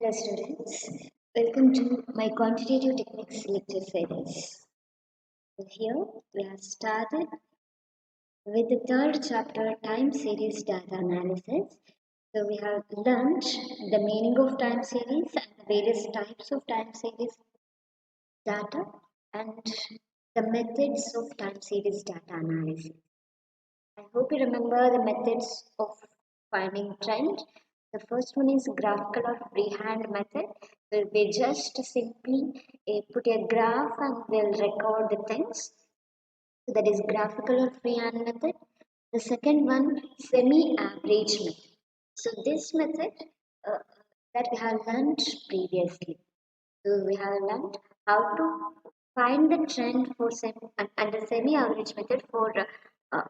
Hello students, welcome to my quantitative techniques lecture series. So here we have started with the third chapter, time series data analysis. So we have learned the meaning of time series and the various types of time series data and the methods of time series data analysis. I hope you remember the methods of finding trend. The first one is graphical or freehand method. So we just simply put a graph and we'll record the things. So that is graphical or freehand method. The second one, semi-average method. So this method uh, that we have learned previously. So we have learned how to find the trend for and the semi-average method for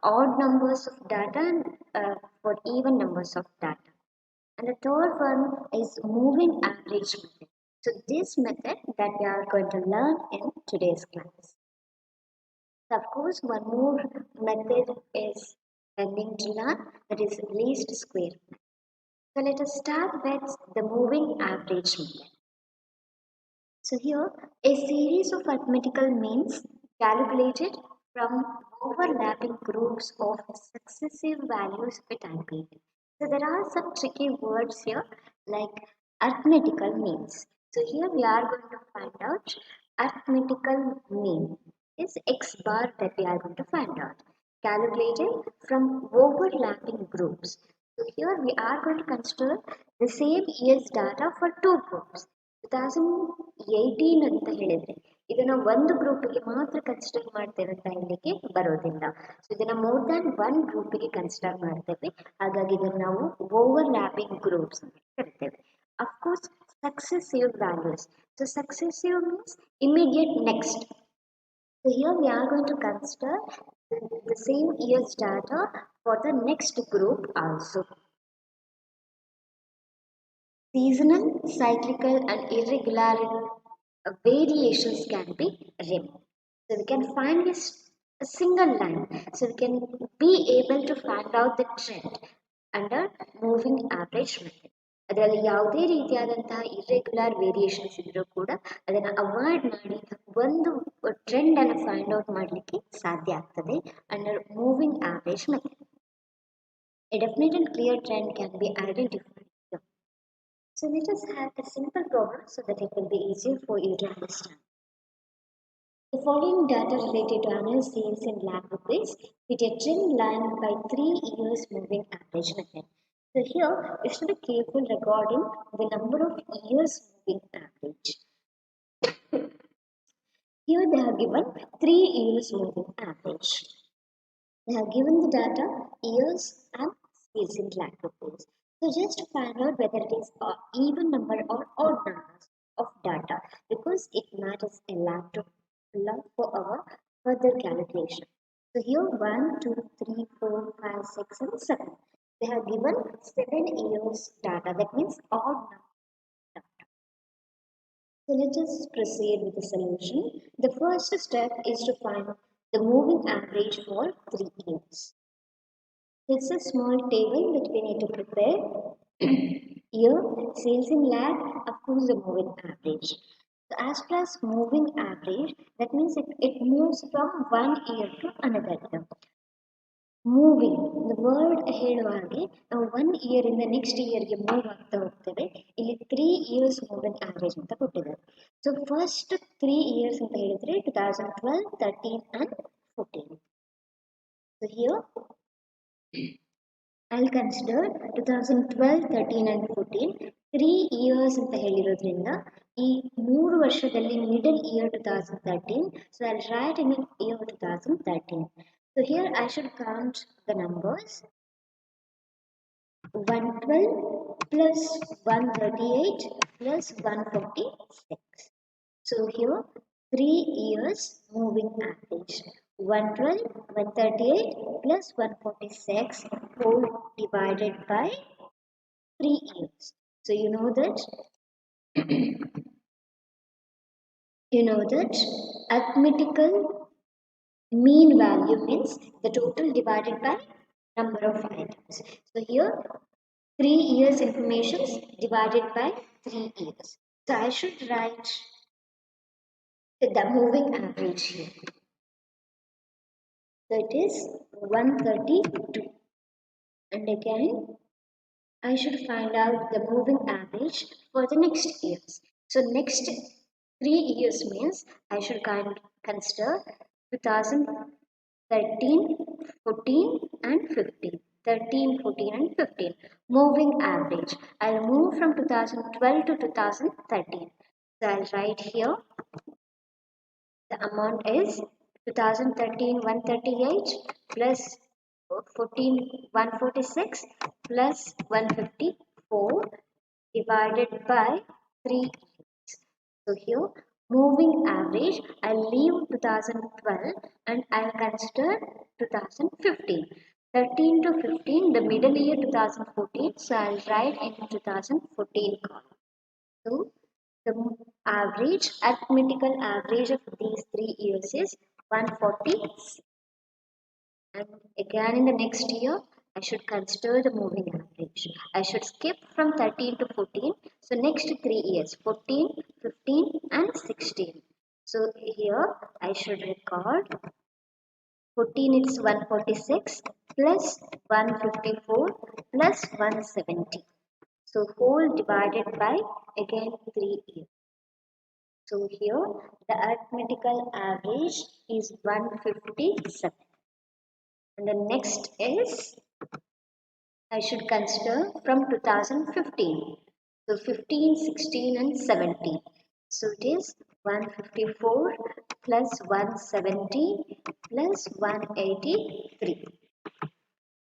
odd numbers of data and for even numbers of data. And the third one is moving average method. So this method that we are going to learn in today's class. So of course, one more method is pending to learn, that is least square method. So let us start with the moving average method. So here, a series of arithmetical means calculated from overlapping groups of successive values of a time period. So there are some tricky words here like arithmetical means. So here we are going to find out arithmetical mean is x bar that we are going to find out. Calculated from overlapping groups. So here we are going to consider the same year's data for two groups. 2018 ಅಂತ ಹೇಳಿದ್ರೆ ಇದನ್ನ ಒಂದು ಗ್ರೂಪ್ಗೆ ಮಾತ್ರ consider ಮಾಡ್ತೇವೆ ಅಂತ ಹೇಳಲಿಕ್ಕೆ ಬರೋದಿಲ್ಲ. So ಇದನ್ನ ಮೋರ್ ದ್ಯಾನ್ ಒನ್ ಗ್ರೂಪ್ಗೆ ಕನ್ಸಿಡರ್ ಮಾಡ್ತೇವೆ. ಹಾಗಾಗಿ ಇದನ್ನು ನಾವು ಓವರ್ಲ್ಯಾಪಿಂಗ್ ಗ್ರೂಪ್ಸ್ ಅಂತ ಕರಿತೇವೆ. Of course successive values. So successive means immediate next. So here we are going to consider the same year's data for the next group also. Seasonal, cyclical and irregular variations can be removed. So we can find a single line. So we can be able to find out the trend under moving average method. ಅದರಲ್ಲಿ ಯಾವುದೇ ರೀತಿಯಾದಂತಹ irregular variations ಇದ್ರೂ ಕೂಡ ಅದನ್ನು avoid ಮಾಡಿ ಒಂದು trend ಅನ್ನು find out ಮಾಡಲಿಕ್ಕೆ ಸಾಧ್ಯ ಆಗ್ತದೆ under moving average method. A definite and clear trend can be identified. So let us have a simple problem so that it will be easier for you to understand. The following data related to annual sales in lakh rupees with a trend line by 3 years moving average method. So here you should be careful regarding the number of years moving average. Here they have given 3 years moving average. They have given the data years and sales in lakh rupees. So just to find out whether it is an even number or odd numbers of data, because it matters a lot for our further calculation. So here 1, 2, 3, 4, 5, 6 and 7. They have given 7 years data, that means odd number data. So let us proceed with the solution. The first step is to find the moving average for 3 years. It's a small table that we need to prepare. Here, sales in lakh, of course, the moving average. So as far as moving average, that means it moves from one year to another year. Moving, the word ಹೇಳುವಾಗೆ ನಾವು 1 year ಇಂದ next ಇಯರ್ಗೆ move ಆಗ್ತಾ ಹೋಗ್ತೇವೆ. ಇಲ್ಲಿ 3 years moving average ಅಂತ ಕೊಟ್ಟಿದ್ದಾರೆ. So first 3 years ಅಂತ ಹೇಳಿದ್ರೆ 2012, 13 and 14. So here I'll consider 2012, 13 and 14 3 years ಅಂತ ಹೇಳಿರೋದ್ರಿಂದ ಈ 3 ವರ್ಷದಲ್ಲಿ middle year 2013. So I'll write in year 2013. So here I should count the numbers. 112 plus 138 plus 146. So here 3 years moving average. 112, 138 plus 146 whole divided by 3 years. So you know that arithmetical mean value means the total divided by number of items. So here 3 years information divided by 3 years. So I should write the moving average here. So it is 132. And again, I should find out the moving average for the next years. So next 3 years means I should consider 2013, 14 and 15. 13, 14 and 15. Moving average. I'll move from 2012 to 2013. So I'll write here the amount is 2013 138 plus 14 146 plus 154 divided by 3 years. So here moving average I'll leave 2012 and I'll consider 2015. 13 to 15 the middle year 2014, so I'll write in 2014 column. So the average, arithmetical average of these 3 years is 146. And again in the next year, I should consider the moving average. I should skip from 13 to 14. So next 3 years, 14, 15 and 16. So here I should record 14 is 146 plus 154 plus 170. So whole divided by again 3 years. So here the arithmetical average is 157. And the next is I should consider from 2015. So 15, 16 and 17. So it is 154 plus 170 plus 183.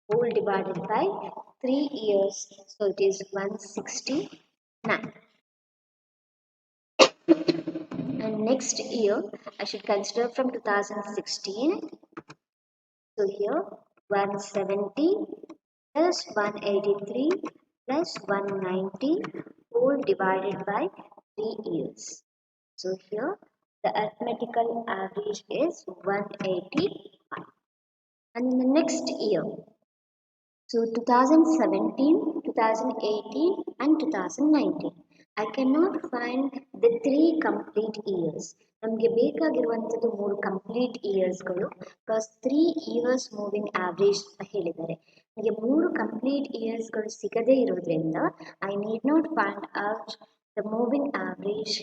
Whole divided by 3 years. So it is 169. And next year I should consider from 2016. So here 170 plus 183 plus 190 whole divided by 3 years. So here the arithmetical average is 185. And in the next year, so 2017, 2018 and 2019. I cannot find the 3 complete years. ನಮಗೆ ಬೇಕಾಗಿರುವಂಥದ್ದು 3 complete ಇಯರ್ಸ್ಗಳು plus 3 years moving average ಅಂತ ಹೇಳಿದ್ದಾರೆ. ನನಗೆ 3 complete ಇಯರ್ಸ್ಗಳು ಸಿಗದೇ ಇರೋದ್ರಿಂದ I need not find out the moving average.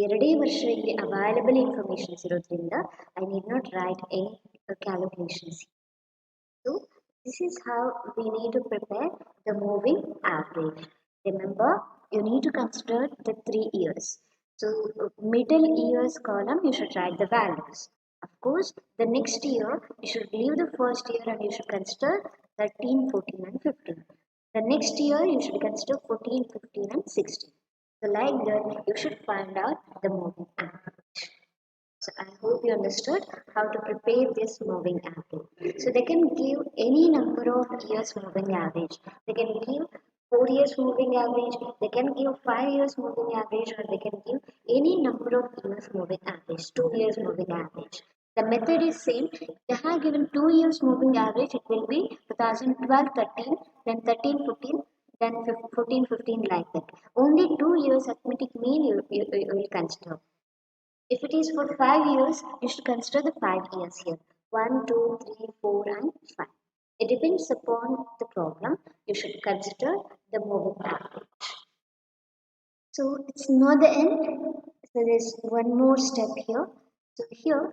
ಎರಡೇ ವರ್ಷ ಇಲ್ಲಿ ಅವೈಲಬಲ್ ಇನ್ಫಾರ್ಮೇಷನ್ಸ್ ಇರೋದ್ರಿಂದ I need not write any calculations. So this is how we need to prepare the moving average. Remember, you need to consider the 3 years. So middle years column, you should write the values. Of course, the next year, you should leave the first year and you should consider 13, 14 and 15. The next year, you should consider 14, 15 and 16. So like that, you should find out the moving average. So I hope you understood how to prepare this moving average. So they can give any number of years moving average. They can give 4 years moving average, they can give 5 years moving average, or they can give any number of years moving average, 2 years moving average. The method is same. They have given 2 years moving average, it will be 2012, 13, then 13, 14, then 14, 15 like that. Only 2 years arithmetic mean you will consider. If it is for 5 years, you should consider the 5 years here. 1, 2, 3, 4 and 5. It depends upon the problem. You should consider the moving average. So it's not the end. So there's one more step here. So here,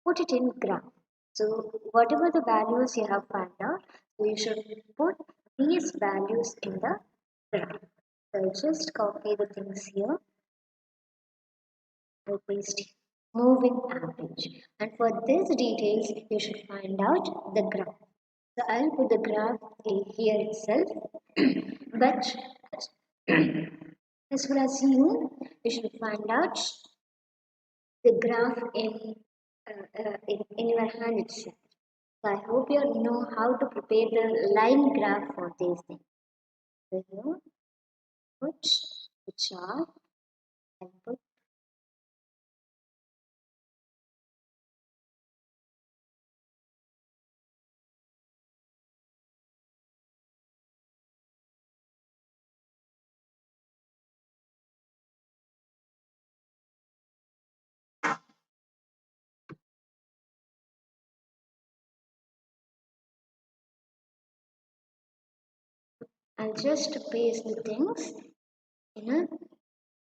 put it in graph. So whatever the values you have found out, so you should put these values in the graph. So just copy the things here. Paste moving average, and for these details you should find out the graph. So I'll put the graph here itself. But as far as you should find out the graph in your hand itself. So I hope you know how to prepare the line graph for these things. So here put the chart and put I'll just paste the things in a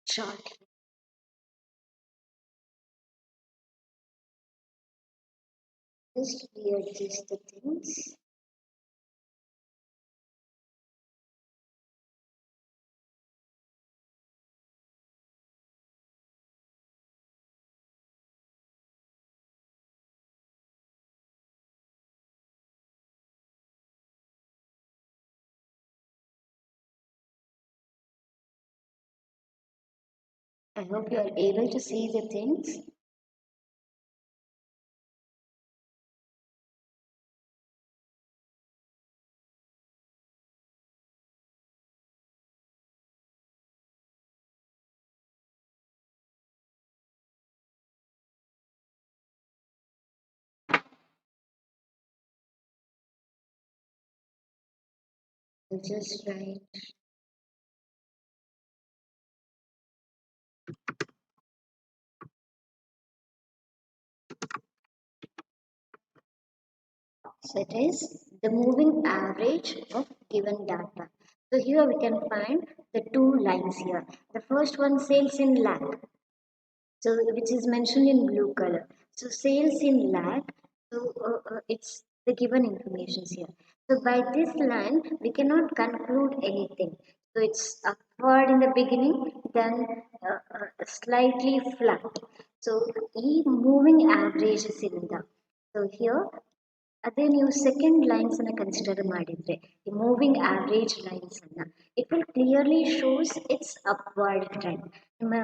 chart. Just readjust the things. I hope you are able to see the things. I'll just write. So it is the moving average of given data. So here we can find the two lines here. The first one sales in lakh. So which is mentioned in blue color. So sales in lakh. So it's the given information here. So by this line we cannot conclude anything. So it's upward in the beginning, then slightly flat. So E moving average is in the. So here ಅದೇ ನೀವು second lines ಅನ್ನ consider ಮಾಡಿದ್ರೆ ಈ moving average lines ಅನ್ನ it will clearly shows it's upward trend. ನಿಮ್ಮ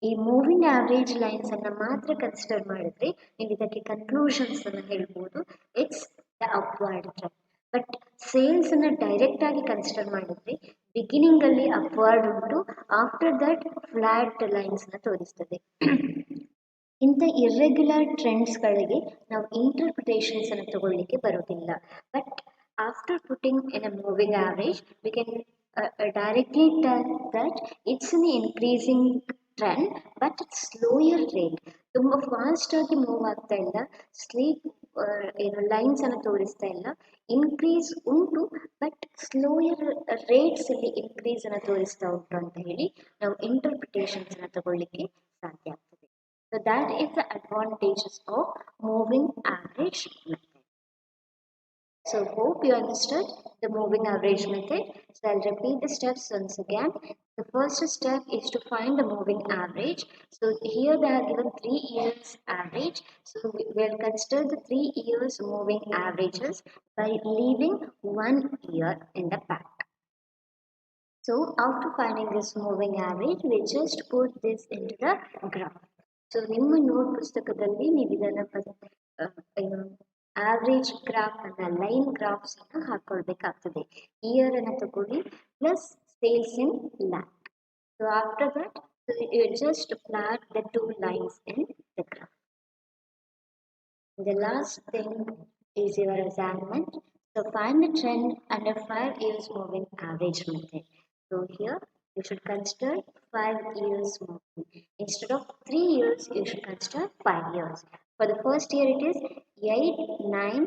ಈ moving average lines ಅನ್ನ ಮಾತ್ರ ಕನ್ಸಿಡರ್ ಮಾಡಿದ್ರೆ ನೀವು ಇದಕ್ಕೆ ಕನ್ಕ್ಲೂಷನ್ಸ್ ಅನ್ನ ಹೇಳ್ಬೋದು it's the upward trend. But sales ಅನ್ನ ಡೈರೆಕ್ಟ್ ಆಗಿ ಕನ್ಸಿಡರ್ ಮಾಡಿದ್ರೆ ಬಿಗಿನಿಂಗ್ ಅಲ್ಲಿ ಅಪ್ವರ್ಡ್ ಉಂಟು, ಆಫ್ಟರ್ ದಟ್ ಫ್ಲಾಟ್ ಲೈನ್ಸ್ ನ ತೋರಿಸ್ತದೆ. ಇಂಥ ಇರ್ರೆಗ್ಯುಲರ್ ಟ್ರೆಂಡ್ಸ್ಗಳಿಗೆ ನಾವು ಇಂಟರ್ಪ್ರಿಟೇಷನ್ಸ್ ಅನ್ನು ತಗೊಳ್ಳಿಕ್ಕೆ ಬರೋದಿಲ್ಲ. But after putting in a moving average we can directly tell that it's an increasing trend but it's slower rate. ತುಂಬ ಫಾಸ್ಟ್ ಆಗಿ ಮೂವ್ ಆಗ್ತಾ ಇಲ್ಲ, ಸ್ಲೀಪ್ ಏನು ಲೈನ್ಸ್ ಅನ್ನು ತೋರಿಸ್ತಾ ಇಲ್ಲ, ಇನ್ಕ್ರೀಸ್ ಉಂಟು ಬಟ್ ಸ್ಲೋಯರ್ ರೇಟ್ಸ್ ಅಲ್ಲಿ ಇನ್ಕ್ರೀಸ್ ಅನ್ನು ತೋರಿಸ್ತಾ ಉಂಟು ಅಂತ ಹೇಳಿ ನಾವು ಇಂಟರ್ಪ್ರಿಟೇಷನ್ಸ್ ಅನ್ನು ತಗೊಳ್ಳಿಕ್ಕೆ ಸಾಧ್ಯ ಆಗ್ತದೆ. So that is the advantages of moving average method. So hope you understood the moving average method. So I'll repeat the steps once again. The first step is to find the moving average. So here they are given 3 years average. So we will consider the 3 years moving averages by leaving 1 year in the back. So after finding this moving average, we just put this into the graph. So ನಿಮ್ಮ note ಪುಸ್ತಕದಲ್ಲಿ ನೀವು ಇದನ್ನು ಏನು average graph ಅನ್ನ line graphs ಅನ್ನ ಹಾಕೊಳ್ಬೇಕಾಗ್ತದೆ. Year ಅನ್ನ ತಗೊಳ್ಳಿ plus sales in lakh. So after that you just plot the two lines in the graph. The last thing is your assignment. So find the trend under 5 years moving average method. So here you should consider 5 years moving. Instead of 3 years, you should consider 5 years. For the first year, it is 8, 9,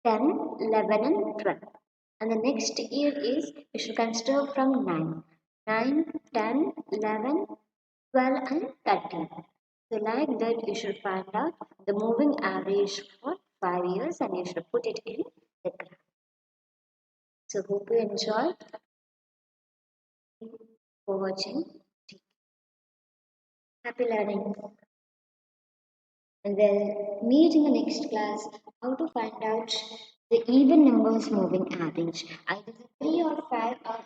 10, 11, and 12. And the next year is you should consider from 9, 9, 10, 11, 12, and 13. So like that, you should find out the moving average for 5 years and you should put it in the graph. So hope you enjoyed. For watching. Happy learning. And we'll meet in the next class how to find out the even numbers moving average. Either the 3 or 5 or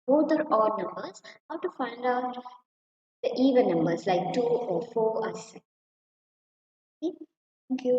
both are odd numbers. How to find out the even numbers like 2 or 4 or 6. Okay? Thank you.